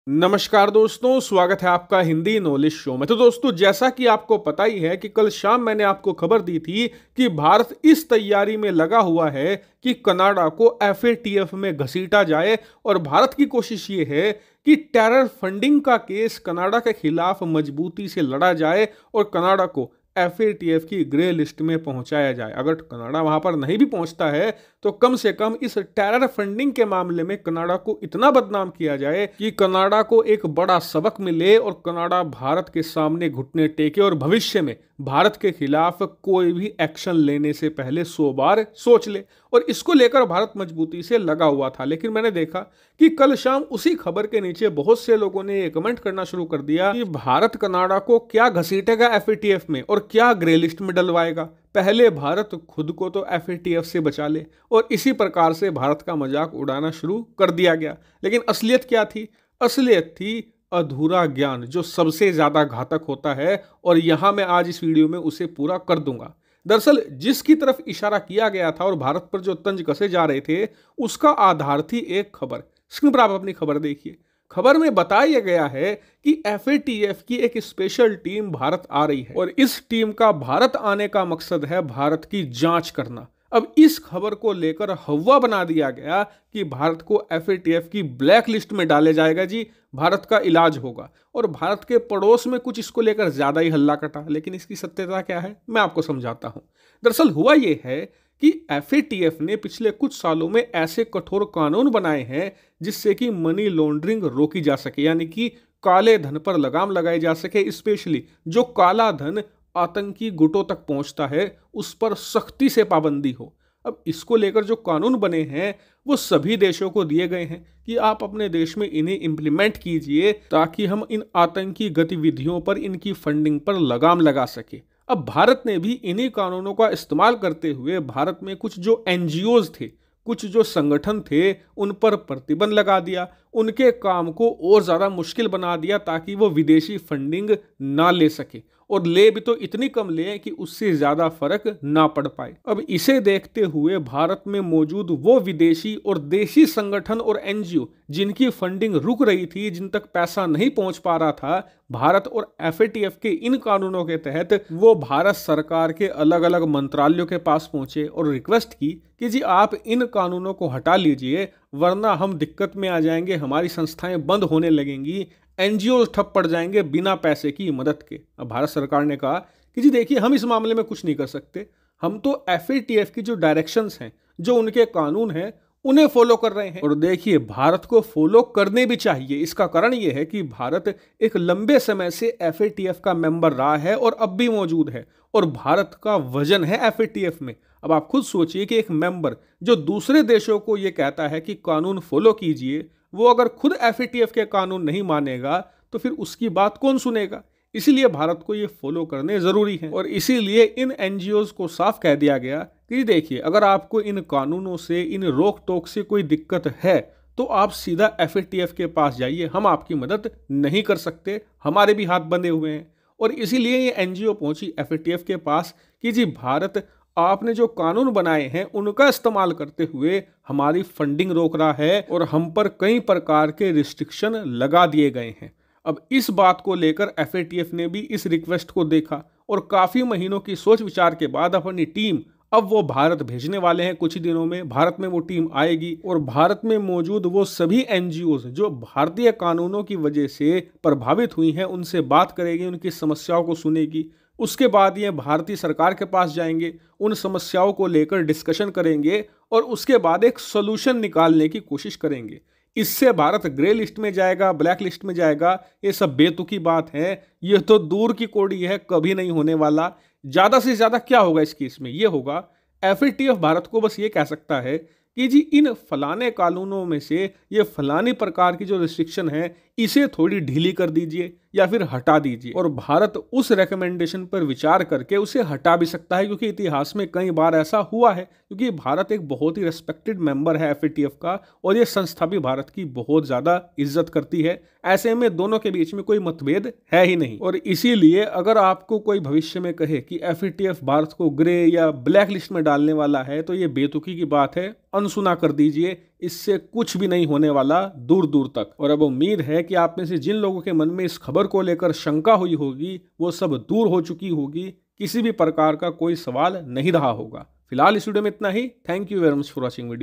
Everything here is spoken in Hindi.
नमस्कार दोस्तों, स्वागत है आपका हिंदी नॉलेज शो में। तो दोस्तों, जैसा कि आपको पता ही है कि कल शाम मैंने आपको खबर दी थी कि भारत इस तैयारी में लगा हुआ है कि कनाडा को एफएटीएफ में घसीटा जाए। और भारत की कोशिश ये है कि टेरर फंडिंग का केस कनाडा के खिलाफ मजबूती से लड़ा जाए और कनाडा को एफएटीएफ की ग्रे लिस्ट में पहुंचाया जाए। अगर कनाडा वहां पर नहीं भी पहुंचता है तो कम से कम इस टेरर फंडिंग के मामले में कनाडा को इतना बदनाम किया जाए कि कनाडा को एक बड़ा सबक मिले और कनाडा भारत के सामने घुटने टेके और भविष्य में भारत के खिलाफ कोई भी एक्शन लेने से पहले 100 बार सोच ले। और इसको लेकर भारत मजबूती से लगा हुआ था। लेकिन मैंने देखा कि कल शाम उसी खबर के नीचे बहुत से लोगों ने ये कमेंट करना शुरू कर दिया कि भारत कनाडा को क्या घसीटेगा एफएटीएफ में और क्या ग्रे लिस्ट में डलवाएगा। पहले भारत खुद को तो एफएटीएफ से बचा ले। और इसी प्रकार से भारत का मजाक उड़ाना शुरू कर दिया गया। लेकिन असलियत क्या थी? असलियत थी अधूरा ज्ञान, जो सबसे ज्यादा घातक होता है। और यहां मैं आज इस वीडियो में उसे पूरा कर दूंगा। दरअसल जिसकी तरफ इशारा किया गया था और भारत पर जो तंज कसे जा रहे थे, उसका आधार थी एक खबर। स्क्रीन पर आप अपनी खबर देखिए। खबर में बताया गया है कि एफएटीएफ की एक स्पेशल टीम भारत आ रही है और इस टीम का भारत आने का मकसद है भारत की जांच करना। अब इस खबर को लेकर हवा बना दिया गया कि भारत को एफएटीएफ की ब्लैक लिस्ट में डाले जाएगा जी, भारत का इलाज होगा। और भारत के पड़ोस में कुछ इसको लेकर ज्यादा ही हल्ला कटा। लेकिन इसकी सत्यता क्या है, मैं आपको समझाता हूं। दरअसल हुआ यह है कि एफएटीएफ ने पिछले कुछ सालों में ऐसे कठोर कानून बनाए हैं जिससे कि मनी लॉन्ड्रिंग रोकी जा सके, यानी कि काले धन पर लगाम लगाई जा सके। स्पेशली जो काला धन आतंकी गुटों तक पहुंचता है उस पर सख्ती से पाबंदी हो। अब इसको लेकर जो कानून बने हैं वो सभी देशों को दिए गए हैं कि आप अपने देश में इन्हें इंप्लीमेंट कीजिए ताकि हम इन आतंकी गतिविधियों पर, इनकी फंडिंग पर लगाम लगा सके। अब भारत ने भी इन्हीं कानूनों का इस्तेमाल करते हुए भारत में कुछ जो एनजीओज थे, कुछ जो संगठन थे, उन पर प्रतिबंध लगा दिया। उनके काम को और ज्यादा मुश्किल बना दिया ताकि वो विदेशी फंडिंग ना ले सके, और ले भी तो इतनी कम ले कि उससे ज्यादा फर्क ना पड़ पाए। अब इसे देखते हुए भारत में मौजूद वो विदेशी और देशी संगठन और एनजीओ जिनकी फंडिंग रुक रही थी, जिन तक पैसा नहीं पहुंच पा रहा था, भारत और एफएटीएफ के इन कानूनों के तहत वो भारत सरकार के अलग अलग मंत्रालयों के पास पहुंचे और रिक्वेस्ट की कि जी आप इन कानूनों को हटा लीजिए वरना हम दिक्कत में आ जाएंगे, हमारी संस्थाएं बंद होने लगेंगी, एनजीओ ठप पड़ जाएंगे बिना पैसे की मदद के। अब भारत सरकार ने कहा कि जी देखिए, हम इस मामले में कुछ नहीं कर सकते, हम तो एफएटीएफ की जो डायरेक्शंस हैं, जो उनके कानून हैं, उन्हें फॉलो कर रहे हैं। और देखिए, भारत को फॉलो करने भी चाहिए। इसका कारण यह है कि भारत एक लंबे समय से एफएटीएफ का मेंबर रहा है और अब भी मौजूद है, और भारत का वजन है एफएटीएफ में। अब आप खुद सोचिए कि एक मेंबर जो दूसरे देशों को यह कहता है कि कानून फॉलो कीजिए, वो अगर खुद एफएटीएफ के कानून नहीं मानेगा तो फिर उसकी बात कौन सुनेगा। इसीलिए भारत को ये फॉलो करने जरूरी है। और इसीलिए इन एनजीओज को साफ कह दिया गया कि देखिए, अगर आपको इन कानूनों से, इन रोक टोक से कोई दिक्कत है तो आप सीधा एफएटीएफ के पास जाइए, हम आपकी मदद नहीं कर सकते, हमारे भी हाथ बंधे हुए हैं। और इसीलिए ये एनजीओ पहुंची एफएटीएफ के पास कि जी भारत, आपने जो कानून बनाए हैं उनका इस्तेमाल करते हुए हमारी फंडिंग रोक रहा है और हम पर कई प्रकार के रिस्ट्रिक्शन लगा दिए गए हैं। अब इस बात को लेकर एफएटीएफ ने भी इस रिक्वेस्ट को देखा और काफी महीनों की सोच विचार के बाद अपनी टीम अब वो भारत भेजने वाले हैं। कुछ ही दिनों में भारत में वो टीम आएगी और भारत में मौजूद वो सभी एनजीओज जो भारतीय कानूनों की वजह से प्रभावित हुई हैं उनसे बात करेगी, उनकी समस्याओं को सुनेगी। उसके बाद ये भारतीय सरकार के पास जाएंगे, उन समस्याओं को लेकर डिस्कशन करेंगे और उसके बाद एक सोल्यूशन निकालने की कोशिश करेंगे। इससे भारत ग्रे लिस्ट में जाएगा, ब्लैक लिस्ट में जाएगा, ये सब बेतुकी बात है। ये तो दूर की कौड़ी है, कभी नहीं होने वाला। ज्यादा से ज्यादा क्या होगा इस केस में? ये होगा एफएटीएफ भारत को बस ये कह सकता है कि जी इन फलाने कानूनों में से ये फलानी प्रकार की जो रिस्ट्रिक्शन है इसे थोड़ी ढीली कर दीजिए या फिर हटा दीजिए। और भारत उस रिकमेंडेशन पर विचार करके उसे हटा भी सकता है, क्योंकि इतिहास में कई बार ऐसा हुआ है। क्योंकि भारत एक बहुत ही रेस्पेक्टेड मेंबर है एफएटीएफ का और ये संस्था भी भारत की बहुत ज्यादा इज्जत करती है। ऐसे में दोनों के बीच में कोई मतभेद है ही नहीं। और इसीलिए अगर आपको कोई भविष्य में कहे कि एफएटीएफ भारत को ग्रे या ब्लैक लिस्ट में डालने वाला है तो ये बेतुकी की बात है, अनसुना कर दीजिए। इससे कुछ भी नहीं होने वाला दूर दूर तक। और अब उम्मीद है कि आप में से जिन लोगों के मन में इस खबर को लेकर शंका हुई होगी वो सब दूर हो चुकी होगी, किसी भी प्रकार का कोई सवाल नहीं रहा होगा। फिलहाल इस वीडियो में इतना ही। Thank you very much for watching video.